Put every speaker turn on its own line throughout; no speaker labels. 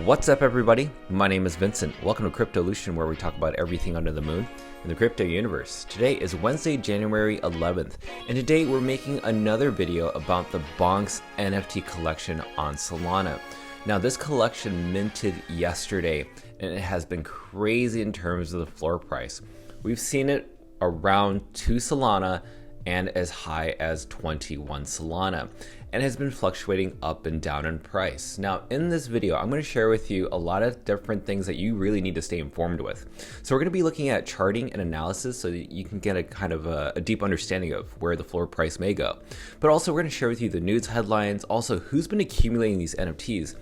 What's up, everybody? My name is Vincent. Welcome to Cryptolution, where we talk about everything under the moon in the crypto universe. Today is Wednesday, January 11th, and today we're making another video about the Bonkz NFT collection on Solana. Now, this collection minted yesterday, and it has been crazy in terms of the floor price. We've seen it around 2 Solana and as high as 21 Solana, and has been fluctuating up and down in price. Now, in this video, I'm going to share with you a lot of different things that you really need to stay informed with. So we're going to be looking at charting and analysis so that you can get a kind of a deep understanding of where the floor price may go. But also, we're going to share with you the news headlines, also who's been accumulating these NFTs.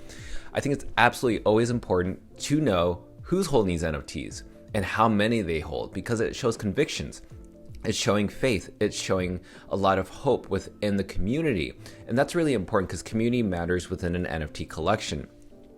I think it's absolutely always important to know who's holding these NFTs and how many they hold, because it shows convictions. It's showing faith. It's showing a lot of hope within the community. And that's really important because community matters within an NFT collection.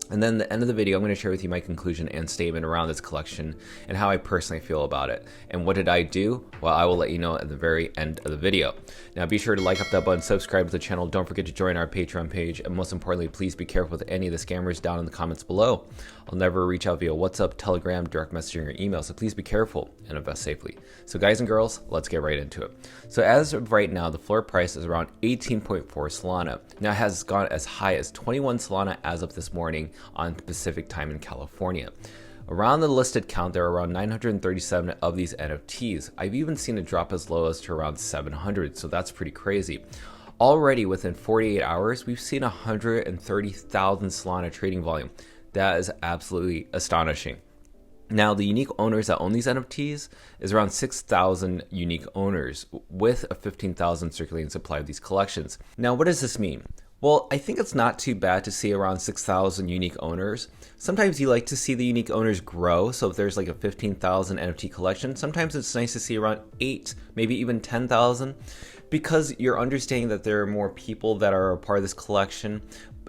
And then at the end of the video, I'm going to share with you my conclusion and statement around this collection and how I personally feel about it. And what did I do? Well, I will let you know at the very end of the video. Now, be sure to like up that button, subscribe to the channel. Don't forget to join our Patreon page. And most importantly, please be careful with any of the scammers down in the comments below. I'll never reach out via WhatsApp, Telegram, direct messaging, or email. So please be careful and invest safely. So guys and girls, let's get right into it. So as of right now, the floor price is around 18.4 Solana. Now, it has gone as high as 21 Solana as of this morning on Pacific time in California. Around the listed count, there are around 937 of these NFTs. I've even seen it drop as low as to around 700, so that's pretty crazy. Already within 48 hours, we've seen 130,000 Solana trading volume. That is absolutely astonishing. Now, the unique owners that own these NFTs is around 6,000 unique owners with a 15,000 circulating supply of these collections. Now, what does this mean? Well, I think it's not too bad to see around 6,000 unique owners. Sometimes you like to see the unique owners grow. So if there's like a 15,000 NFT collection, sometimes it's nice to see around 8, maybe even 10,000, because you're understanding that there are more people that are a part of this collection.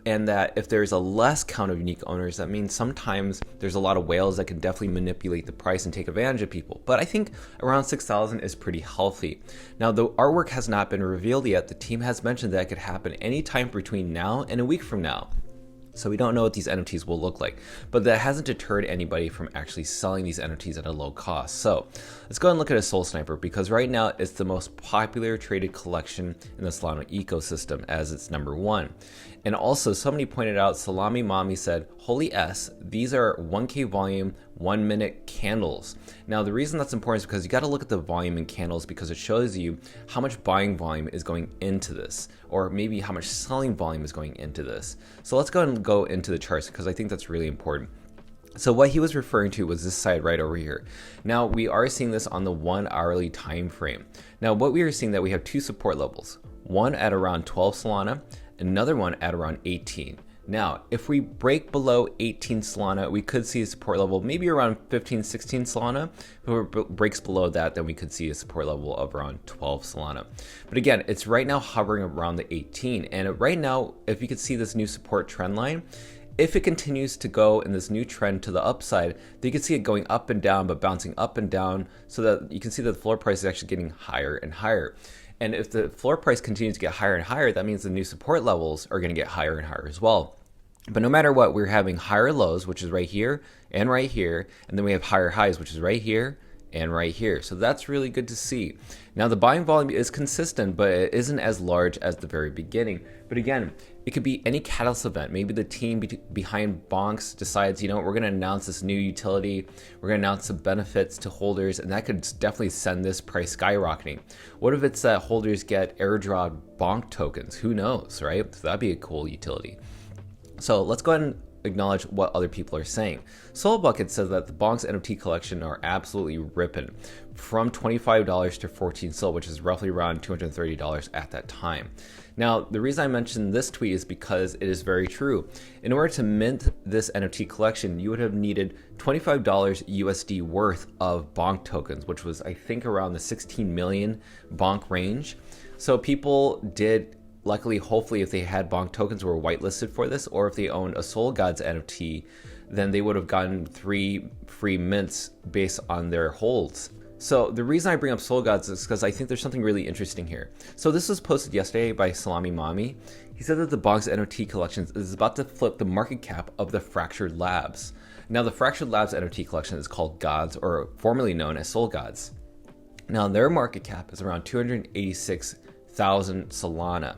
And that if there's a less count of unique owners, that means sometimes there's a lot of whales that can definitely manipulate the price and take advantage of people. But I think around 6,000 is pretty healthy. Now, the artwork has not been revealed yet. The team has mentioned that it could happen anytime between now and a week from now. So we don't know what these NFTs will look like, but that hasn't deterred anybody from actually selling these NFTs at a low cost. So let's go and look at a Soul Sniper, because right now it's the most popular traded collection in the Solana ecosystem as it's number 1. And also, somebody pointed out, Salami Mommy said, holy S, these are 1K volume, 1 minute candles. Now, the reason that's important is because you got to look at the volume in candles, because it shows you how much buying volume is going into this, or maybe how much selling volume is going into this. So let's go and go into the charts, because I think that's really important. So what he was referring to was this side right over here. Now, we are seeing this on the 1 hourly time frame. Now, what we are seeing that we have 2 support levels, one at around 12 Solana, another one at around 18. Now, if we break below 18 Solana, we could see a support level maybe around 15, 16 Solana. If it breaks below that, then we could see a support level of around 12 Solana. But again, it's right now hovering around the 18. And right now, if you could see this new support trend line, if it continues to go in this new trend to the upside, then you can see it going up and down, but bouncing up and down, so that you can see that the floor price is actually getting higher and higher. And if the floor price continues to get higher and higher, that means the new support levels are going to get higher and higher as well. But no matter what, we're having higher lows, which is right here, and then we have higher highs, which is right here and right here. So that's really good to see. Now, the buying volume is consistent, but it isn't as large as the very beginning. But again, it could be any catalyst event. Maybe the team behind Bonkz decides, we're going to announce this new utility. We're going to announce some benefits to holders, and that could definitely send this price skyrocketing. What if it's that holders get airdrop BONK tokens? Who knows, right? So that'd be a cool utility. So let's go ahead and acknowledge what other people are saying. Soul Bucket says that the Bonkz NFT collection are absolutely ripping, from $25 to 14 SOL, which is roughly around $230 at that time. Now, the reason I mentioned this tweet is because it is very true. In order to mint this NFT collection, you would have needed $25 USD worth of BONK tokens, which was, I think, around the 16 million BONK range. So people did, luckily, hopefully, if they had BONK tokens, were whitelisted for this, or if they owned a Soul Gods NFT, then they would have gotten 3 free mints based on their holds. So the reason I bring up Soul Gods is because I think there's something really interesting here. So this was posted yesterday by Salami Mami. He said that the Bonkz NFT collection is about to flip the market cap of the Fractured Labs. Now the Fractured Labs NFT collection is called Gods, or formerly known as Soul Gods. Now their market cap is around 286,000 Solana.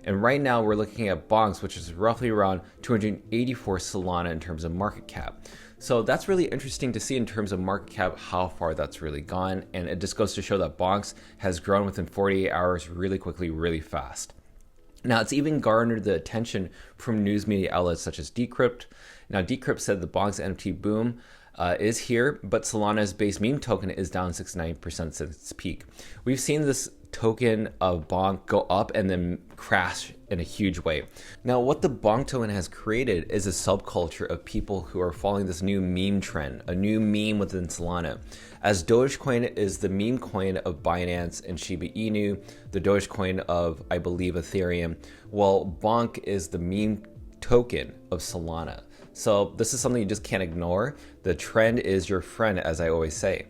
And right now we're looking at Bonkz, which is roughly around 284 Solana in terms of market cap. So that's really interesting to see in terms of market cap, how far that's really gone. And it just goes to show that Bonkz has grown within 48 hours really quickly, really fast. Now, it's even garnered the attention from news media outlets such as Decrypt. Now, Decrypt said the Bonkz NFT boom is here, but Solana's base meme token is down 69% since its peak. We've seen this token of Bonk go up and then crash in a huge way. Now, what the Bonk token has created is a subculture of people who are following this new meme trend, a new meme within Solana. As Dogecoin is the meme coin of Binance and Shiba Inu, the Dogecoin of, I believe, Ethereum, well, Bonk is the meme token of Solana. So this is something you just can't ignore. The trend is your friend, as I always say.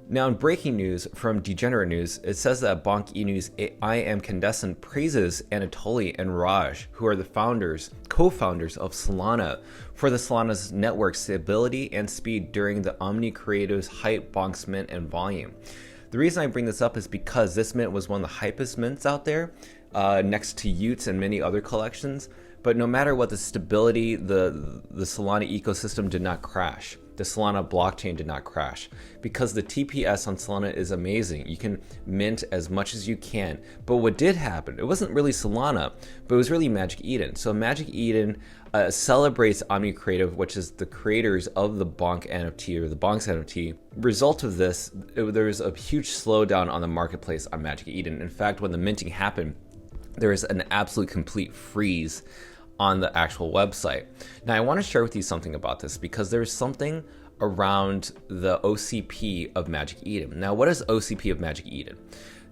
Now, in breaking news from Degenerate News, it says that Bonk Inu's I Am Candescent praises Anatoly and Raj, who are the co-founders of Solana, for the Solana's network stability and speed during the Omni Creative's hype Bonk's mint and volume. The reason I bring this up is because this mint was one of the hypest mints out there, next to Utes and many other collections. But no matter what, the stability, the Solana ecosystem did not crash. The Solana blockchain did not crash because the TPS on Solana is amazing. You can mint as much as you can. But what did happen, it wasn't really Solana, but it was really Magic Eden. So Magic Eden celebrates Omni Creative, which is the creators of the Bonk NFT or the Bonkz NFT. Result of this, there was a huge slowdown on the marketplace on Magic Eden. In fact, when the minting happened, there was an absolute complete freeze on the actual website. Now, I want to share with you something about this because there's something around the OCP of Magic Eden. Now, what is OCP of Magic Eden?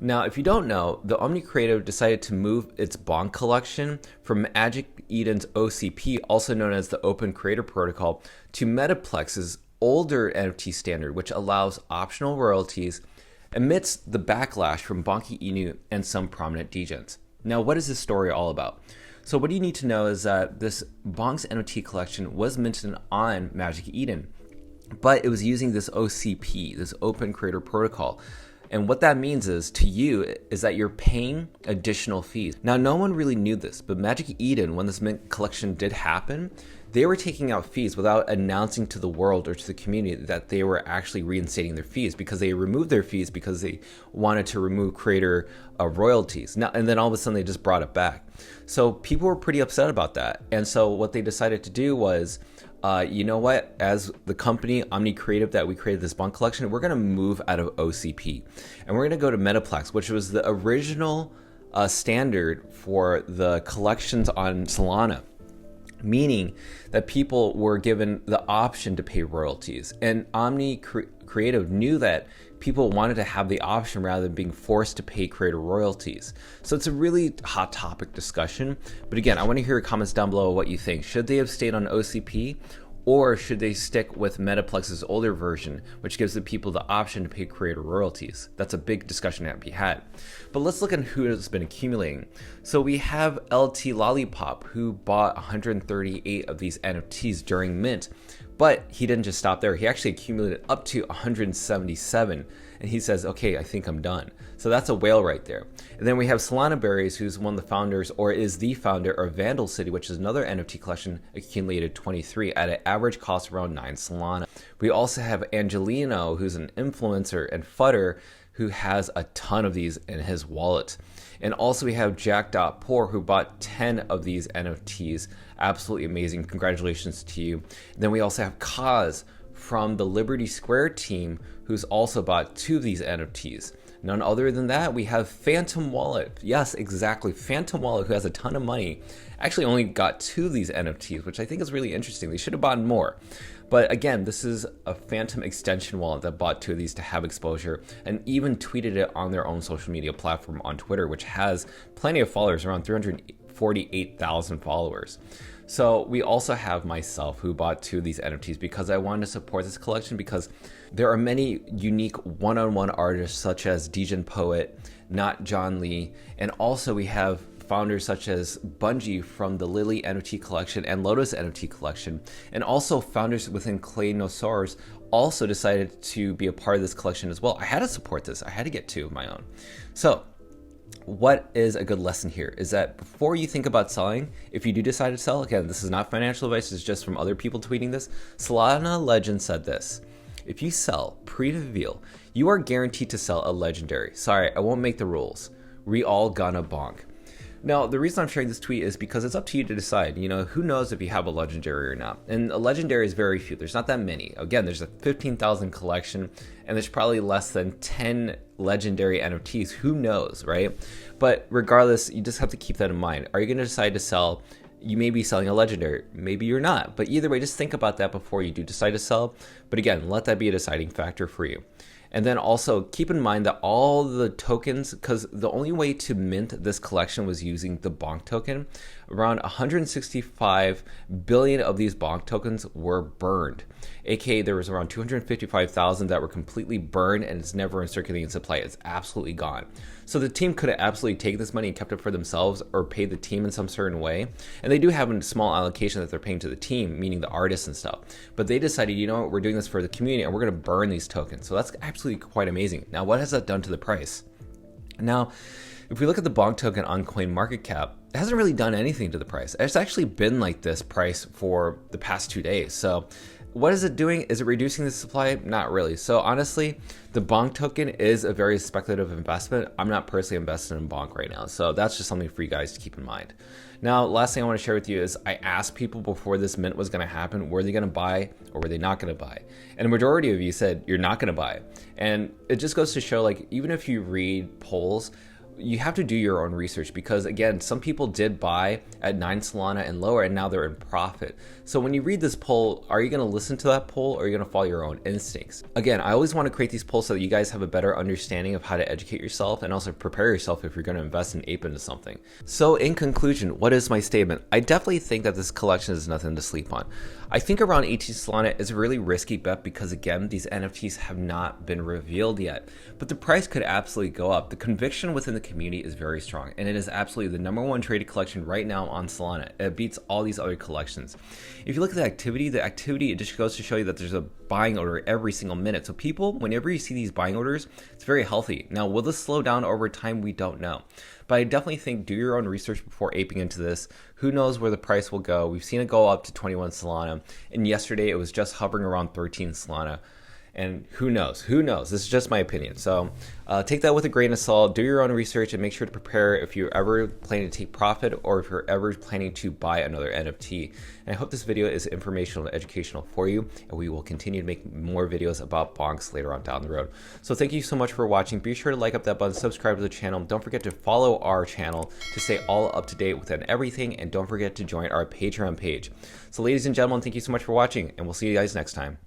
Now, if you don't know, the Omni Creative decided to move its Bonk collection from Magic Eden's OCP, also known as the Open Creator Protocol, to Metaplex's older NFT standard, which allows optional royalties amidst the backlash from Bonky Inu and some prominent degens. Now, what is this story all about? So what you need to know is that this Bonkz NFT collection was minted on Magic Eden, but it was using this OCP, this Open Creator Protocol. And what that means is, to you, is that you're paying additional fees. Now, no one really knew this, but Magic Eden, when this mint collection did happen, they were taking out fees without announcing to the world or to the community that they were actually reinstating their fees, because they removed their fees because they wanted to remove creator royalties. Now, and then all of a sudden they just brought it back. So people were pretty upset about that. And so what they decided to do was, you know what, as the company Omni Creative that we created this Bonk collection, we're going to move out of OCP and we're going to go to Metaplex, which was the original standard for the collections on Solana, meaning that people were given the option to pay royalties. And Omni Creative knew that people wanted to have the option rather than being forced to pay creator royalties. So it's a really hot topic discussion. But again, I want to hear your comments down below what you think. Should they have stayed on OCP? Or should they stick with Metaplex's older version, which gives the people the option to pay creator royalties? That's a big discussion to be had. But let's look at who has been accumulating. So we have LT Lollipop, who bought 138 of these NFTs during mint. But he didn't just stop there. He actually accumulated up to 177. And he says, okay, I think I'm done. So that's a whale right there. And then we have Solana Berries, who's one of the founders, or is the founder of Vandal City, which is another NFT collection, accumulated 23 at an average cost around 9 Solana. We also have Angelino, who's an influencer and fudder, who has a ton of these in his wallet. And also we have Jack.Poor, who bought 10 of these NFTs. Absolutely amazing. Congratulations to you. And then we also have Kaz from the Liberty Square team, who's also bought 2 of these NFTs. None other than that, we have Phantom Wallet. Yes, exactly. Phantom Wallet, who has a ton of money, actually only got 2 of these NFTs, which I think is really interesting. They should have bought more. But again, this is a Phantom extension wallet that bought 2 of these to have exposure, and even tweeted it on their own social media platform on Twitter, which has plenty of followers, around 348,000 followers. So we also have myself, who bought 2 of these NFTs because I wanted to support this collection, because There are many unique one-on-one artists such as Degen Poet, Not John Lee, and also we have founders such as Bungie from the Lily NFT collection and Lotus NFT collection, and also founders within Clay Nosaurs also decided to be a part of this collection as well. I had to support this. I had to get two of my own. So what is a good lesson here is that before you think about selling, if you do decide to sell, again, this is not financial advice, it's just from other people tweeting this. Solana Legend said this: if you sell pre-reveal, you are guaranteed to sell a legendary. Sorry, I won't make the rules. We all gonna bonk. Now, the reason I'm sharing this tweet is because it's up to you to decide, who knows if you have a legendary or not. And a legendary is very few. There's not that many. Again, there's a 15,000 collection and there's probably less than 10 legendary NFTs. Who knows, right? But regardless, you just have to keep that in mind. Are you going to decide to sell? You may be selling a legendary, maybe you're not. But either way, just think about that before you do decide to sell. But again, let that be a deciding factor for you. And then also keep in mind that all the tokens, because the only way to mint this collection was using the Bonk token, around 165 billion of these Bonk tokens were burned. AKA there was around 255,000 that were completely burned and it's never in circulating supply. It's absolutely gone. So the team could have absolutely taken this money and kept it for themselves or paid the team in some certain way. And they do have a small allocation that they're paying to the team, meaning the artists and stuff. But they decided, you know what, we're doing this for the community and we're going to burn these tokens. So that's absolutely quite amazing. Now, what has that done to the price? Now, if we look at the Bonk token on CoinMarketCap, it hasn't really done anything to the price. It's actually been like this price for the past 2 days. So what is it doing? Is it reducing the supply? Not really. So honestly, the Bonk token is a very speculative investment. I'm not personally invested in Bonk right now. So that's just something for you guys to keep in mind. Now, last thing I want to share with you is I asked people before this mint was going to happen, were they going to buy or were they not going to buy? And the majority of you said you're not going to buy. And it just goes to show, like, even if you read polls, you have to do your own research because, again, some people did buy at 9 Solana and lower and now they're in profit. So when you read this poll, are you going to listen to that poll or are you going to follow your own instincts? Again, I always want to create these polls so that you guys have a better understanding of how to educate yourself and also prepare yourself if you're going to invest in ape into something. So in conclusion, what is my statement? I definitely think that this collection is nothing to sleep on. I think around 18 Solana is a really risky bet because, again, these NFTs have not been revealed yet, but the price could absolutely go up. The conviction within the community is very strong and it is absolutely the #1 traded collection right now on Solana. It beats all these other collections. If you look at the activity, it just goes to show you that there's a buying order every single minute. So people, whenever you see these buying orders, it's very healthy. Now, will this slow down over time? We don't know. But I definitely think do your own research before aping into this. Who knows where the price will go? We've seen it go up to 21 Solana. And yesterday it was just hovering around 13 Solana. And who knows? Who knows? This is just my opinion. So take that with a grain of salt. Do your own research and make sure to prepare if you're ever planning to take profit or if you're ever planning to buy another NFT. And I hope this video is informational and educational for you. And we will continue to make more videos about bonks later on down the road. So thank you so much for watching. Be sure to like up that button, subscribe to the channel. Don't forget to follow our channel to stay all up to date within everything. And don't forget to join our Patreon page. So ladies and gentlemen, thank you so much for watching and we'll see you guys next time.